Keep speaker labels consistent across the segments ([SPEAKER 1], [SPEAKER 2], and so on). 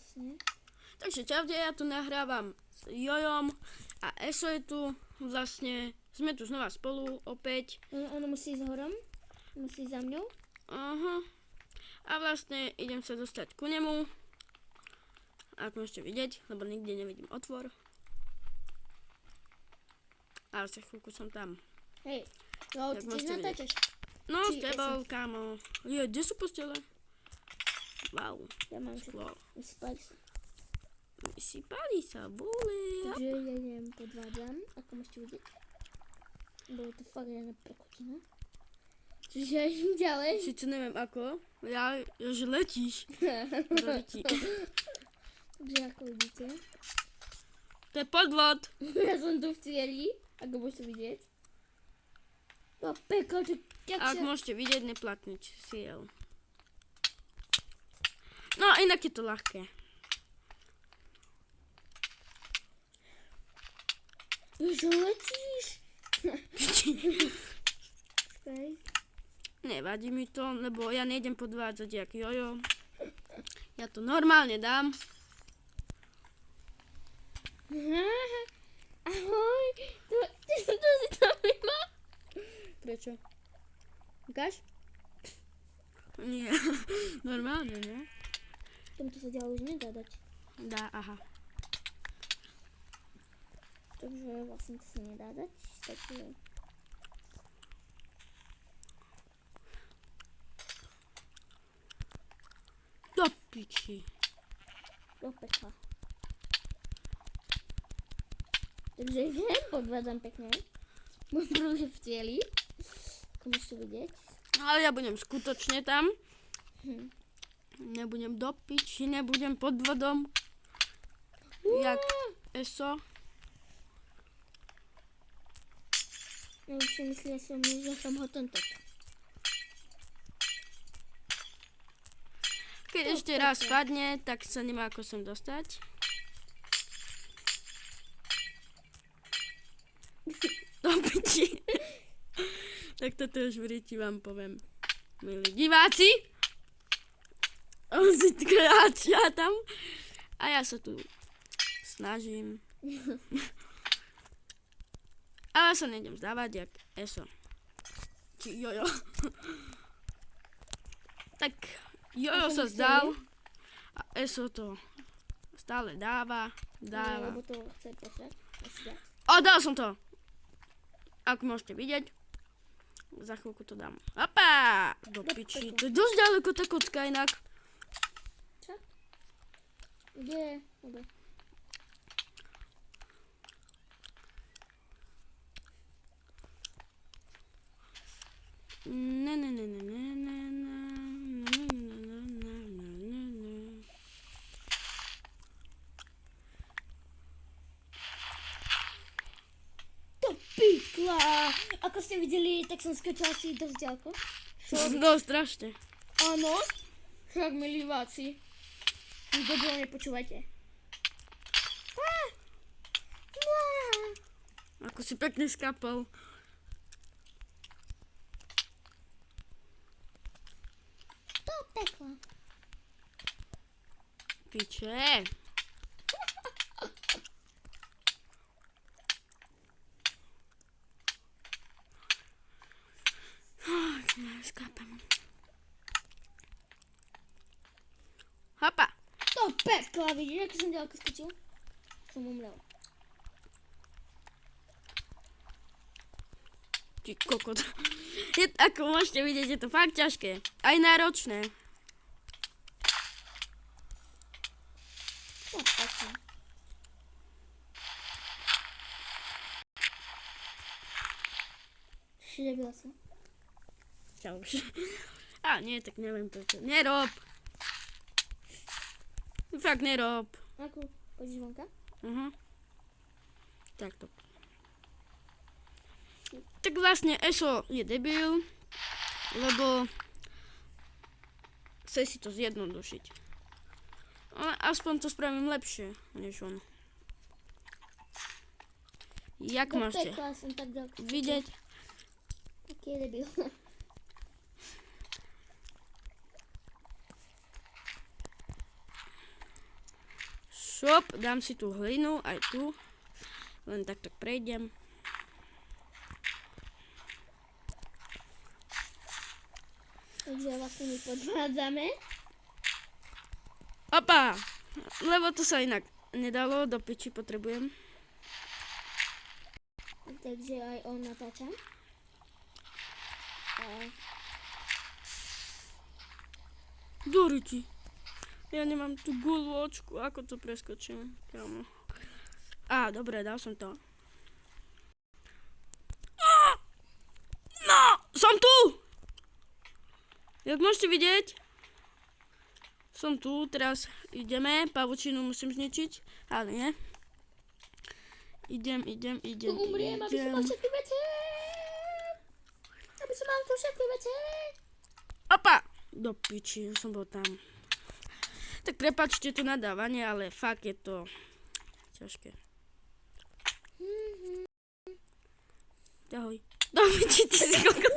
[SPEAKER 1] Jasne.
[SPEAKER 2] Takže čaute, ja tu nahrávam s Jojom a Eso je tu. Vlastne sme tu znova spolu opäť.
[SPEAKER 1] Ono musí ísť horom. Musí ísť za mňou.
[SPEAKER 2] Aha. A vlastne idem sa dostať ku nemu. Ako môžete vidieť, lebo nikde nevidím otvor. Ale sa chvíľku som tam.
[SPEAKER 1] Hej, no
[SPEAKER 2] Jak
[SPEAKER 1] ty tiež
[SPEAKER 2] môžete
[SPEAKER 1] natáčaš.
[SPEAKER 2] No, s
[SPEAKER 1] Či
[SPEAKER 2] tebou, kámo. Je, kde sú postele? Wow.
[SPEAKER 1] Ja mám všetko.
[SPEAKER 2] Wow.
[SPEAKER 1] Vyspali sa.
[SPEAKER 2] Vysypali sa, boli.
[SPEAKER 1] Takže ja idem podvádzam, ako môžete vidieť. Bolo to fakt jedna prekotina. Čiže ja idem ďalej.
[SPEAKER 2] Sice neviem ako. Ja že letíš. Letí.
[SPEAKER 1] Takže ako vidíte.
[SPEAKER 2] To je podvod.
[SPEAKER 1] Ja som tu v cieli, ako môžete vidieť. To peklo, to
[SPEAKER 2] Ak môžete vidieť, neplatniť cieľ. No, inak je to ľahké.
[SPEAKER 1] Že letíš? Počkaj.
[SPEAKER 2] Nevadí mi to, lebo ja nejdem podvádzať jak Jojo. Ja to normálne dám.
[SPEAKER 1] Ahoj, to si tam ima?
[SPEAKER 2] Prečo? Ukáž? Nie, normálne, ne?
[SPEAKER 1] Tomto sa ďalej už nedá dať.
[SPEAKER 2] Dá, aha.
[SPEAKER 1] Takže vlastne to sa nedá dať, takže...
[SPEAKER 2] Do piči.
[SPEAKER 1] Do pekla. Takže idem, podvádzam pekne. Môj prúd je v cieli. Ako môžete vidieť.
[SPEAKER 2] Ale ja budem skutočne tam. Nebudem do piči, nebudem pod vodom. Jak Eso.
[SPEAKER 1] Ja už si myslím, že som ho tento.
[SPEAKER 2] Keď ešte raz spadne, tak sa nemá ako sem dostať. Do piči. Tak toto už v ríti vám poviem. Milí diváci. On si kráča tam. A ja sa tu snažím. Ale sa nejdem zdávať jak Eso. Či Jojo. Tak Jojo sa zdal. A Eso to stále dáva.
[SPEAKER 1] Lebo to chce posrať.
[SPEAKER 2] O, dal som to. Ako môžete vidieť. Za chvíľku to dám. Opa! Do piči. To je dosť ďaleko tá kocka inak.
[SPEAKER 1] Čo? Kde je? Dobre.
[SPEAKER 2] Ne, ne, ne, ne, ne, ne, ne.
[SPEAKER 1] To pikla! Ako ste videli, tak som skočila si dosť ďaleko.
[SPEAKER 2] No, strašne.
[SPEAKER 1] Áno. Však, milí diváci. Vy dobre nepočúvajte.
[SPEAKER 2] Ako si pekne skápal.
[SPEAKER 1] To pekla.
[SPEAKER 2] Piče. Skápam. Hopa.
[SPEAKER 1] To pekla, vidíš, ako som ďaleko skočil? Som umrel.
[SPEAKER 2] Ty kokot. Ako môžete vidieť, je to fakt ťažké. Aj náročné.
[SPEAKER 1] To pekla. Šrebila som.
[SPEAKER 2] Čau. A nie, tak neviem prečo. Nerob. Fakt nerob.
[SPEAKER 1] Ako? Poďš vonka?
[SPEAKER 2] Takto. Tak vlastne Eso je debil, lebo chce si to zjednodušiť. Ale aspoň to spravím lepšie, než on. Jak
[SPEAKER 1] Do
[SPEAKER 2] môžete
[SPEAKER 1] pekla som tak ďaleko skočil.
[SPEAKER 2] vidieť,
[SPEAKER 1] Taký je debil.
[SPEAKER 2] Šop, dám si tú hlinu, aj tu. Len takto prejdem.
[SPEAKER 1] Takže vlastne my podvádzame.
[SPEAKER 2] Opa! Lebo to sa inak nedalo, do piči potrebujem.
[SPEAKER 1] Takže aj on natáča. A
[SPEAKER 2] Doriti. Ja nemám tú guľôčku, ako to preskočím. Kámo. Á, dobre, dal som to. No, som tu! Jak môžete vidieť, som tu, teraz ideme, pavučinu musím zničiť, ale nie. Idem.
[SPEAKER 1] umriem, aby som mal všetky veci. Aby som mal tu všetky veci.
[SPEAKER 2] Opa! Do piči, som bol tam. Tak prepáčte to nadávanie, ale fakt je to ťažké. Ahoj. Do piči, ty si kokot.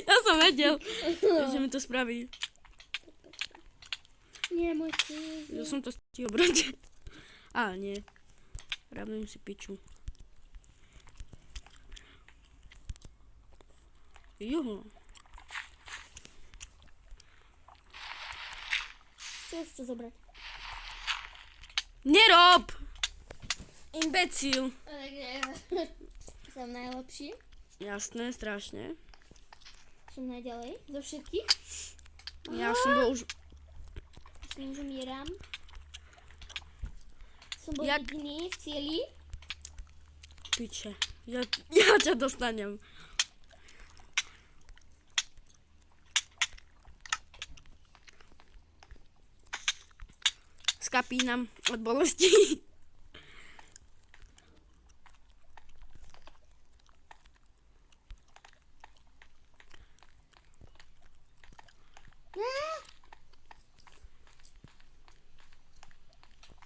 [SPEAKER 2] Ja som vedel, že mi to spraví.
[SPEAKER 1] Nie, môj kýz.
[SPEAKER 2] Ja som to stihol brať. Ale nie. Rábim si piču. Joho.
[SPEAKER 1] Čo chceš to zobrať?
[SPEAKER 2] Nerob! Imbecil.
[SPEAKER 1] Takže som najlepší.
[SPEAKER 2] Jasné, strašne.
[SPEAKER 1] Som najďalej zo všetkých.
[SPEAKER 2] Ja som bol už...
[SPEAKER 1] Myslím, že mieram. Som bol
[SPEAKER 2] Jak-
[SPEAKER 1] jediný v cieli.
[SPEAKER 2] Piče. Ja ťa dostanem. Skapínam od bolesti.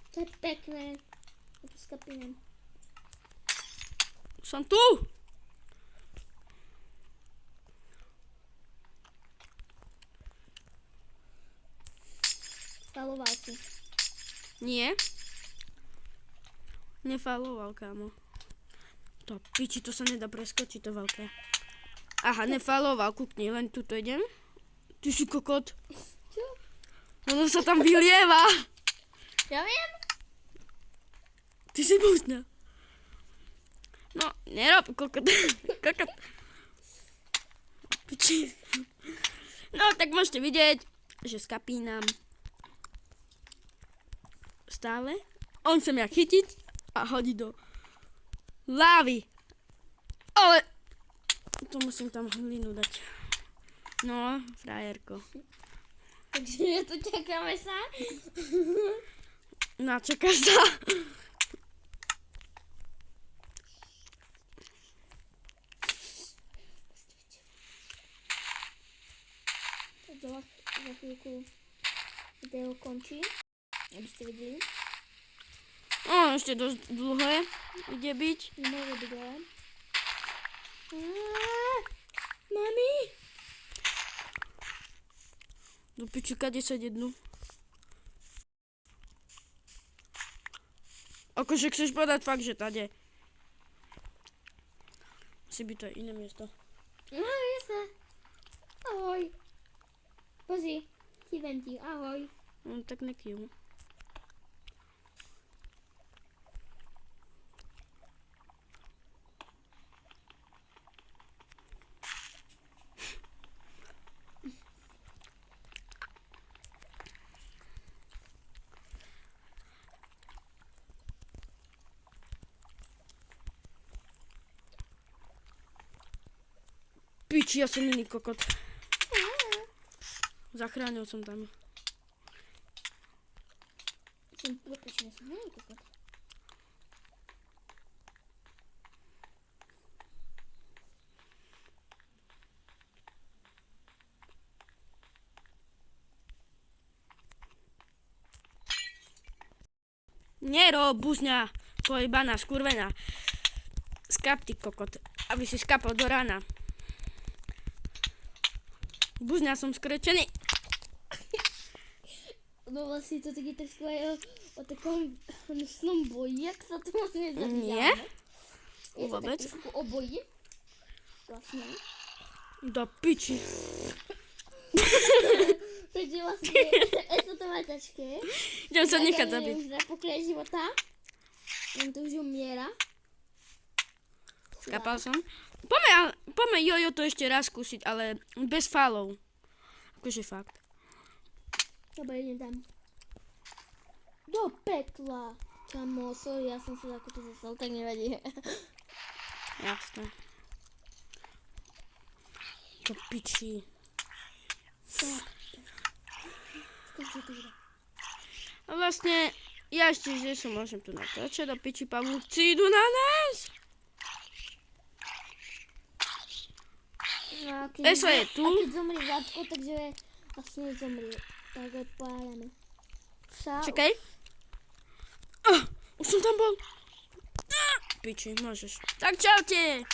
[SPEAKER 1] To je pekné. Ja to skapínam.
[SPEAKER 2] Som tu.
[SPEAKER 1] Faloval si.
[SPEAKER 2] Nie. Nefaloval, kámo. To piči, to sa nedá preskočiť, to veľké. Aha, nefaloval, kúkni, len tuto idem. Ty si kokot.
[SPEAKER 1] Čo?
[SPEAKER 2] Ono sa tam vylieva.
[SPEAKER 1] Ja viem.
[SPEAKER 2] Ty si búzna. No, nerob, kokot. Kokot. Piči. No, tak môžete vidieť, že skapínam. Stále. On sa mňa chytiť a hodí do lávy. Ale to musím tam hlinu dať. No, frajerko.
[SPEAKER 1] Takže ja tu čakáme sa.
[SPEAKER 2] No, čakáš sa.
[SPEAKER 1] Takže za chvíľku video končí. Aby ste vedeli.
[SPEAKER 2] No, ešte dosť dlhé ide byť.
[SPEAKER 1] Nemôže byť ale. Mami!
[SPEAKER 2] Do piči, kade sa jednu. Akože chceš povedať fakt, že tade. Musí byť to aj iné miesto.
[SPEAKER 1] No, jasné. Ahoj. Pozri, kývem ti, ahoj.
[SPEAKER 2] No, tak nekýv. Piči, ja som iný kokot. Zachránil som tam.
[SPEAKER 1] Som propečený, som neviem kokot.
[SPEAKER 2] Nerob, buzňa, pojebaná, skurvená. Skap, ty kokot, aby si skapal do rána. Buzňa, som skrečený.
[SPEAKER 1] no vlastne to taky trošku aj o takom hnusnom boji, jak sa to vlastne zabíjame.
[SPEAKER 2] Nie?
[SPEAKER 1] Je to
[SPEAKER 2] Vôbec?
[SPEAKER 1] tak trošku o boji. Vlastne.
[SPEAKER 2] Do piči.
[SPEAKER 1] Takže vlastne, to to má ťažké.
[SPEAKER 2] Idem sa nechať
[SPEAKER 1] Adam je
[SPEAKER 2] zabiť.
[SPEAKER 1] už na pokraji života. On to už umiera.
[SPEAKER 2] Skapal som. Poďme jojo to ešte raz skúsiť, ale bez falov. Akože fakt.
[SPEAKER 1] Dobre, idem tam. Do pekla. Čamo, sorry, ja som sa ako to zastal, tak nevadí.
[SPEAKER 2] Jasné. Do piči.
[SPEAKER 1] Skočil to bude.
[SPEAKER 2] A vlastne, ja ešte že som môžem tu natáčať do piči pavúci idú na nás.
[SPEAKER 1] No, a keď
[SPEAKER 2] Eso je tu.
[SPEAKER 1] A keď zomrie Zlatko, takže vlastne zomrie. Tak odpájame.
[SPEAKER 2] Čakaj. Už som tam bol. Piči, môžeš. Tak čaute.